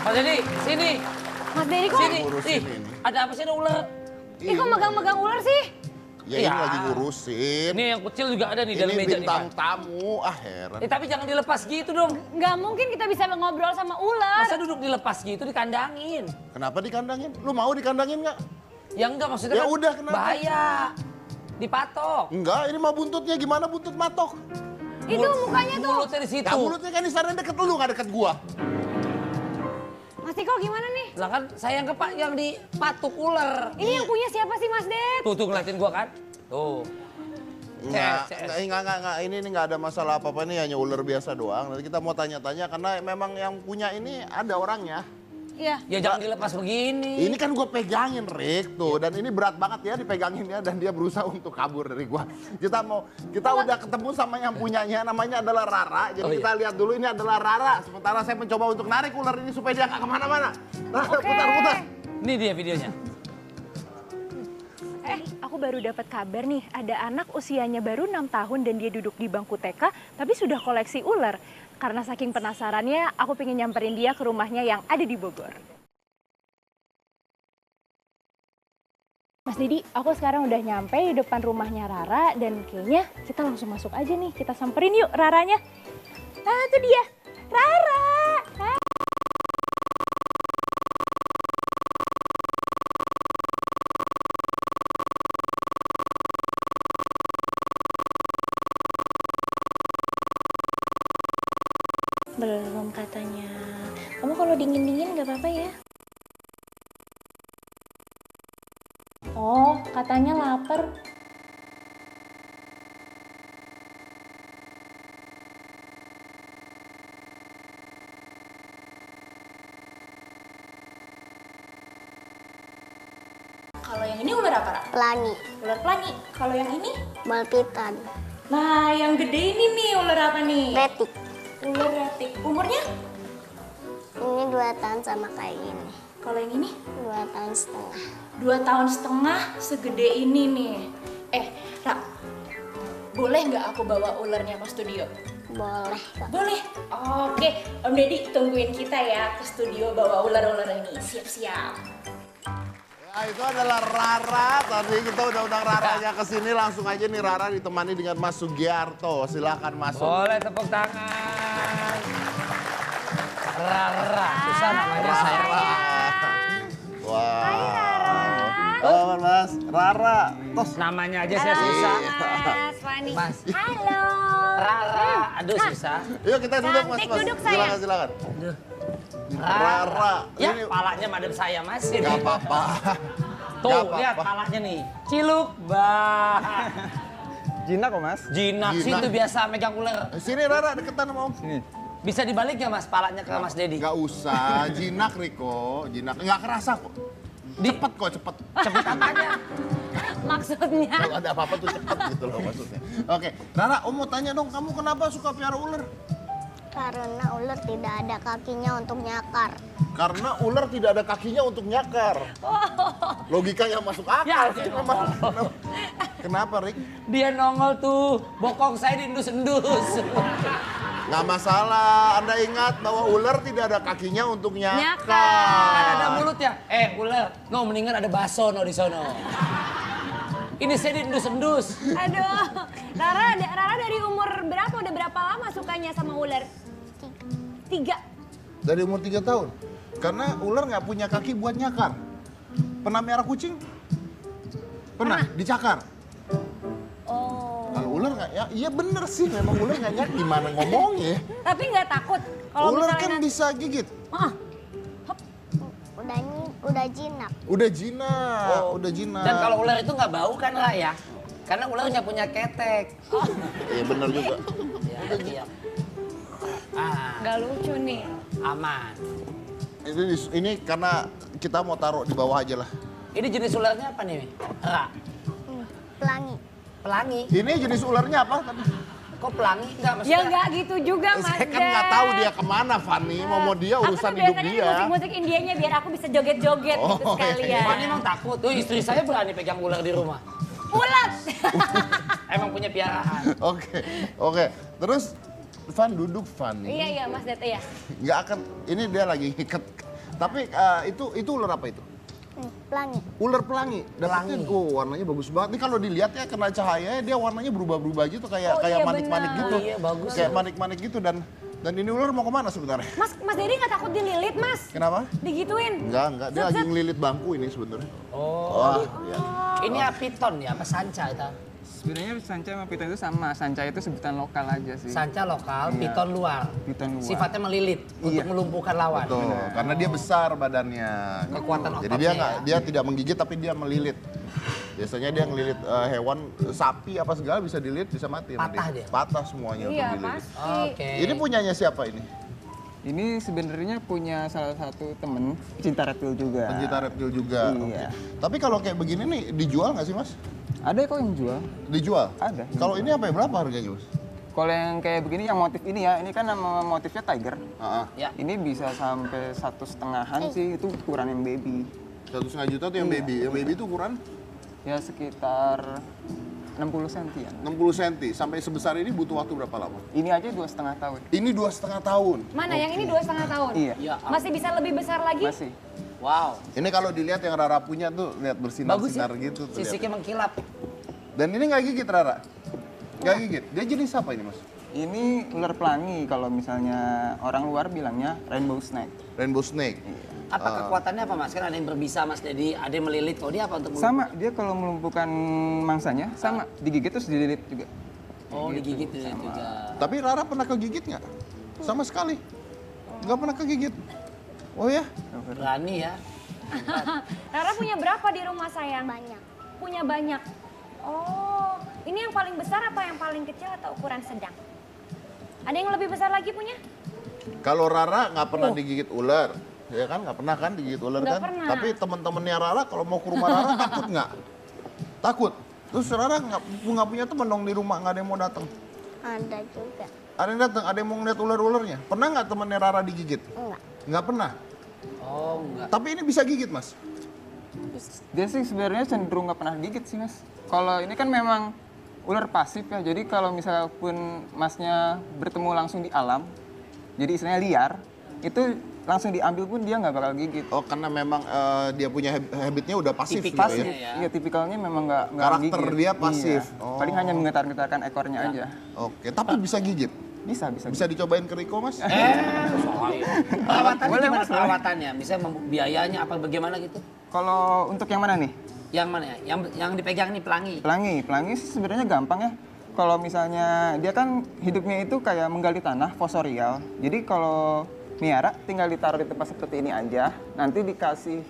Mas Dedi, sini. Mas Dedi kok? Sini. Ih, ada apa sih ada ular? Ih kok megang-megang ular sih? Ya ini lagi ngurusin. Ini yang kecil juga ada nih dalam Ini meja nih. bintang Pak. tamu, heran. Tapi jangan dilepas gitu dong. Nggak mungkin kita bisa ngobrol sama ular. Masa duduk dilepas gitu dikandangin? Kenapa dikandangin? Lu mau dikandangin nggak? Ya enggak maksudnya Ya kan udah, kenapa? bahaya. Dipatok. Enggak, ini mah buntutnya gimana buntut matok? Itu mukanya tuh. Mulutnya di situ. Nah, mulutnya kan di sana deket lu, nggak deket gua. Mas Tiko gimana nih? Lah kan saya yang kepak yang dipatuk ular. Ini yang punya siapa sih Mas Det? Tuh ngeliatin gua kan. Tuh. Enggak, CS. enggak. Ini nggak ada masalah apa-apa, ini hanya ular biasa doang. Nanti kita mau tanya-tanya karena memang yang punya ini ada orangnya. Iya. Ya jangan dilepas begini. Ini kan gue pegangin, Rick, tuh. Dan ini berat banget ya dipegangin ya. Dan dia berusaha untuk kabur dari gua. Kita udah ketemu sama yang punyanya, namanya adalah Rara. Jadi kita lihat dulu ini adalah Rara. Sementara saya mencoba untuk narik ular ini supaya dia nggak kemana-mana. Rara, putar-putar. Ini dia videonya. Aku baru dapat kabar nih, ada anak usianya baru 6 tahun dan dia duduk di bangku TK, tapi sudah koleksi ular. Karena saking penasarannya, aku pengen nyamperin dia ke rumahnya yang ada di Bogor. Mas Didi, aku sekarang udah nyampe di depan rumahnya Rara dan kayaknya kita langsung masuk aja nih. Kita samperin yuk Raranya. Nah, itu dia. Rara. Belum katanya. Kamu kalau dingin-dingin gak apa-apa ya? Oh, katanya lapar. Kalau yang ini ular apa, Ra? Pelangi, Ular pelangi. Kalau yang ini? balpitan, Nah, yang gede ini nih ular apa nih? retik. Ular retik. Umurnya? Ini 2 tahun sama kayak gini. Kalau yang ini? 2 tahun setengah. 2 tahun setengah segede ini nih. Ra, boleh nggak aku bawa ularnya ke studio? Boleh kok. Boleh. Oke, Om Deddy tungguin kita ya ke studio bawa ular-ular ini. Siap-siap. Ya, itu adalah Rara. Tadi kita udah undang Raranya ke sini. Langsung aja nih Rara ditemani dengan Mas Sugiarto. Silakan masuk. Boleh tepuk tangan. Rara, susah namanya saya. Wow. Halo Mas, Rara. Tos. Namanya aja saya susah. Mas Fani. Mas. Halo. Rara, aduh susah. Yuk kita duduk Mas. Cantik, Mas. duduk, sayang. Silakan. Aduh. Rara. Ya, Ini palanya madep saya Mas. nggak apa-apa. Tuh, Nggak apa-apa. lihat palanya nih. Ciluk, bah. Jinak kok mas? Jinak sih Jinak. itu biasa megang ular. Sini Rara, deketan sama Om. Sini. Bisa dibalik nggak Mas palanya ke Mas Dedi? Nggak usah, jinak Riko. Jinak, nggak kerasa kok. Cepet kok, cepet. Cepet apanya? Maksudnya. Kalau ada apa-apa tuh cepet gitu loh maksudnya. Oke, Rara, Om mau tanya dong, kamu kenapa suka piara ular? Karena ular tidak ada kakinya untuk nyakar. Karena ular tidak ada kakinya untuk nyakar. Logika yang masuk akal Ya, sih dia memang. Kenapa, Rik? Dia nongol tuh, bokong saya diendus-endus. Nggak masalah, Anda ingat bahwa ular tidak ada kakinya untuk nyakar. Kan ada mulutnya. Ular, no mendingan ada bakso no di sono. Ini saya diendus-endus. Aduh. Rara dari umur berapa? Udah berapa lama sukanya sama ular? 3. Dari umur 3 tahun. Karena ular nggak punya kaki buat nyakar. Pernah merah kucing? Pernah? Dicakar? Oh. Kalau ular nggak, ya iya bener sih memang ular nggak nyak, gimana ngomongnya. Tapi nggak takut kalau Ular misalnya kan bisa gigit. Ah, Udah jinak. Udah jinak, udah jinak. Dan kalau ular itu nggak bau kan Ra ya? Karena ular nggak punya ketek. Iya bener juga. Ya, iya. Ah, nggak lucu nih. aman. Ini karena kita mau taruh di bawah aja lah. Ini jenis ularnya apa nih? Ra, Pelangi. pelangi. Ini jenis ularnya apa tadi? Kok pelangi? Nggak Ya maksudnya. nggak gitu juga Mas Saya kan nggak tahu dia kemana, Fanny. Mau dia urusan aku tuh hidup biasanya dia. musik-musik Indianya biar aku bisa joget-joget gitu Oh, sekalian. Fanny emang takut. Tuh istri saya berani pegang ular di rumah. Ulat. Emang punya piaraan. Oke. Terus Van duduk Fanny. Iya Mas Det ya. Nggak akan, ini dia lagi ikat Tapi itu ular apa itu? Pelangi. Ular pelangi. Dapetnya, warnanya bagus banget. Nih kalau dilihat ya kena cahaya dia warnanya berubah-berubah gitu kayak iya, manik-manik benar. gitu. Iya, bagus. Kayak manik-manik gitu dan ini ular mau kemana sebenarnya? Mas Dedi nggak takut dililit, Mas? Kenapa? Digituin? Enggak. Dia lagi ngelilit bangku ini sebenarnya. Oh, Wah, iya. ini ya piton ya, apa sanca itu? Sebenarnya sanca sama piton itu sama. Sanca itu sebutan lokal aja sih. Sanca lokal, Iya. piton luar. Piton luar. Sifatnya melilit untuk Iya. melumpuhkan lawan. Betul, karena dia besar badannya. Kekuatan Jadi ototnya dia tidak menggigit tapi dia melilit. Biasanya dia ngelilit hewan, sapi apa segala bisa dililit, bisa mati. Patah nanti. dia? Patah semuanya Iya, untuk dililit. pasti. Oke. Ini punyanya siapa ini? Ini sebenarnya punya salah satu temen pecinta reptil juga. Pencinta reptil juga. Iya. Oke. Tapi kalau kayak begini nih dijual nggak sih mas? Ada kok yang jual. Dijual? Ada. Kalau ini apa ya? Berapa harganya mas? Kalau yang kayak begini yang motif ini ya, ini kan nama motifnya tiger. Ya. Ini bisa sampai 1,5-an sih, itu ukuran yang baby. 1,5 juta tuh yang baby. Yang baby itu ukuran Ya sekitar 60 sentian. 60 cm. Sampai sebesar ini butuh waktu berapa lama? Ini aja 2,5 tahun. Ini 2,5 tahun. Mana yang ini 2,5 tahun? Iya. Ya, Masih bisa lebih besar lagi? Masih. wow. Ini kalau dilihat yang Rara punya tuh, lihat Bagus bersinar-sinar ya, gitu. Tuh, lihat. sisiknya mengkilap. Dan ini nggak gigit Rara? Nggak gigit? Dia jenis apa ini mas? Ini ular pelangi kalau misalnya orang luar bilangnya rainbow snake. Rainbow snake. Apa kekuatannya apa mas? Kan ada yang berbisa mas Dedi, ada yang melilit. Kalau dia apa untuk Sama, dia kalau melumpuhkan mangsanya sama, digigit terus dililit juga. Oh, digigit juga. Tapi Rara pernah kegigit nggak? Sama sekali. Nggak pernah kegigit. Oh ya? Berani ya. Rara punya berapa di rumah sayang? Banyak. Punya banyak. Oh, ini yang paling besar apa yang paling kecil atau ukuran sedang? Ada yang lebih besar lagi punya? Kalau Rara nggak pernah digigit ular, ya kan? Nggak pernah kan digigit ular Nggak kan? pernah. Tapi teman-temannya Rara kalau mau ke rumah Rara takut nggak? Takut. Terus Rara nggak punya teman dong di rumah, nggak ada yang mau datang. Ada juga. Ada yang datang, ada yang mau ngeliat ular-ularnya. Pernah nggak temannya Rara digigit? Enggak. Nggak pernah. Oh, enggak. Tapi ini bisa gigit mas. Dia sih sebenarnya cenderung nggak pernah gigit sih mas. Kalau ini kan memang ular pasif ya, jadi kalau misalnya pun masnya bertemu langsung di alam, jadi istilahnya liar, itu langsung diambil pun dia nggak bakal gigit. Oh karena memang dia punya habitnya udah pasif gitu Pasif, ya? iya tipikalnya memang nggak Karakter gigit. dia pasif. Iya. Oh. Paling hanya menggetar-getarkan ekornya aja. Oke, tapi bisa gigit. Bisa. Bisa dicobain ke Riko mas? Perawatannya Boleh, gimana Mas, boleh. perawatannya? Misalnya biayanya apa bagaimana gitu? Kalau untuk yang mana nih? Yang mana ya? Yang dipegang nih pelangi. Pelangi sih sebenarnya gampang ya. Kalau misalnya dia kan hidupnya itu kayak menggali tanah, fosorial. Jadi kalau miara tinggal ditaruh di tempat seperti ini aja. Nanti dikasih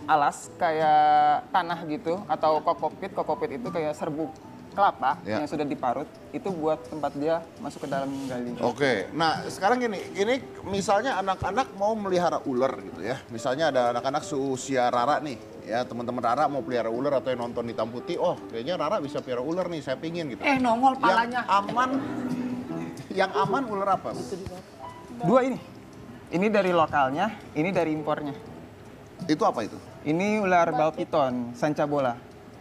alas kayak tanah gitu atau kokopit. Kokopit itu kayak serbuk kelapa Ya. yang sudah diparut. Itu buat tempat dia masuk ke dalam menggali. Oke, nah sekarang gini, ini misalnya anak-anak mau melihara ular gitu ya. Misalnya ada anak-anak seusia Rara nih, ya teman-teman Rara mau pelihara ular atau yang nonton Hitam Putih, oh kayaknya Rara bisa pelihara ular nih, saya pingin gitu. Nongol palanya. Yang aman ular apa? Dua ini. Ini dari lokalnya, ini dari impornya. Itu apa itu? Ini ular bal piton, sanca bola.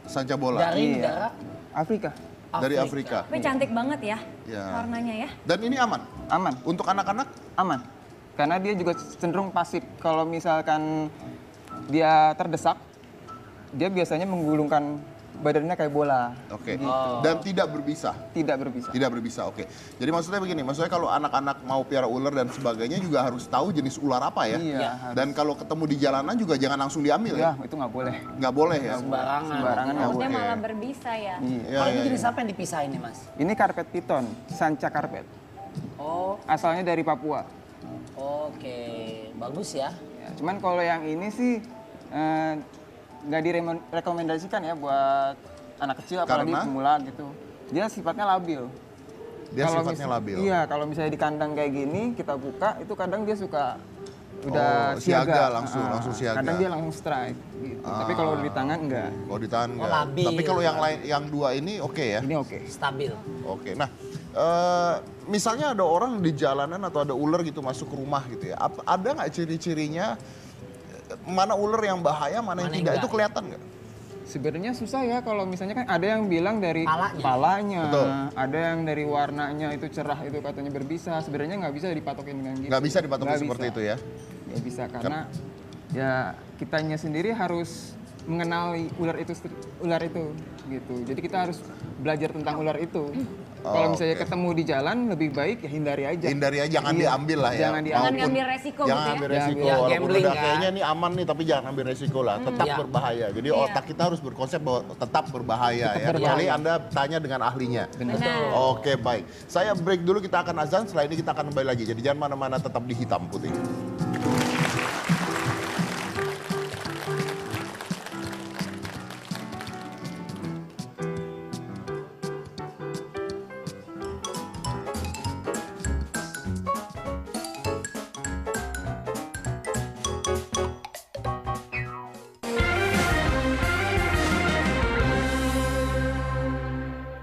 Sanca bola. Dari Iya. negara Afrika. Dari Afrika. Tapi cantik banget ya, Ya. warnanya ya. Dan ini aman? Aman. Untuk anak-anak? Aman. Karena dia juga cenderung pasif. Kalau misalkan dia terdesak, dia biasanya menggulungkan badannya kayak bola. Oke. Dan tidak berbisa? Tidak berbisa. Tidak berbisa, oke. Jadi maksudnya begini, maksudnya kalau anak-anak mau piara ular dan sebagainya juga harus tahu jenis ular apa ya? Iya. harus. Dan kalau ketemu di jalanan juga jangan langsung diambil ya? Ya, itu nggak boleh. Nggak boleh ya? sembarangan. Sembarangan nggak Takutnya boleh. malah berbisa ya. Iya. Ya, Kalau ini ya, jenis ya. apa yang dipisahin nih mas? Ini karpet piton, sanca karpet. Oh, Asalnya dari Papua. oke. Bagus ya. Ya, cuman kalau yang ini sih nggak direkomendasikan ya buat anak kecil apalagi Karena? pemula gitu. Dia sifatnya labil. Dia Kalau sifatnya labil. Iya, kalau misalnya di kandang kayak gini kita buka itu kadang dia suka udah Oh, siaga, siaga, langsung siaga. Kadang dia langsung strike. Gitu. Tapi kalau di tangan enggak. Kalau ditahan Oh, nggak. labil. Tapi kalau yang lain, yang dua ini oke ya? Ini oke. Stabil. Oke, nah misalnya ada orang di jalanan atau ada ular gitu masuk ke rumah gitu ya, ada nggak ciri-cirinya mana ular yang bahaya, mana yang Mana yang tidak, enggak? itu kelihatan nggak? Sebenarnya susah ya kalau misalnya kan ada yang bilang dari palanya, Betul. ada yang dari warnanya itu cerah itu katanya berbisa. Sebenarnya nggak bisa dipatokin dengan gitu. Nggak bisa dipatokin Nggak seperti bisa. itu ya? Nggak bisa karena ya kitanya sendiri harus mengenali ular itu gitu. Jadi kita harus belajar tentang ular itu. Kalau misalnya oke. ketemu di jalan lebih baik ya hindari aja. Hindari aja, jangan Iya, diambil lah ya. Jangan diambil. Jangan Maupun- ngambil resiko Jangan gitu ya. ambil Ya, resiko, ya, walaupun gambling udah kan. kayaknya ini aman nih, tapi jangan ambil resiko lah. Tetap Iya. berbahaya. Jadi otak kita harus berkonsep bahwa tetap berbahaya ya. berbahaya. Kecuali Anda tanya dengan ahlinya. Benar. Oke baik, saya break dulu, kita akan azan. Setelah ini kita akan kembali lagi. Jadi jangan mana-mana, tetap di Hitam Putih.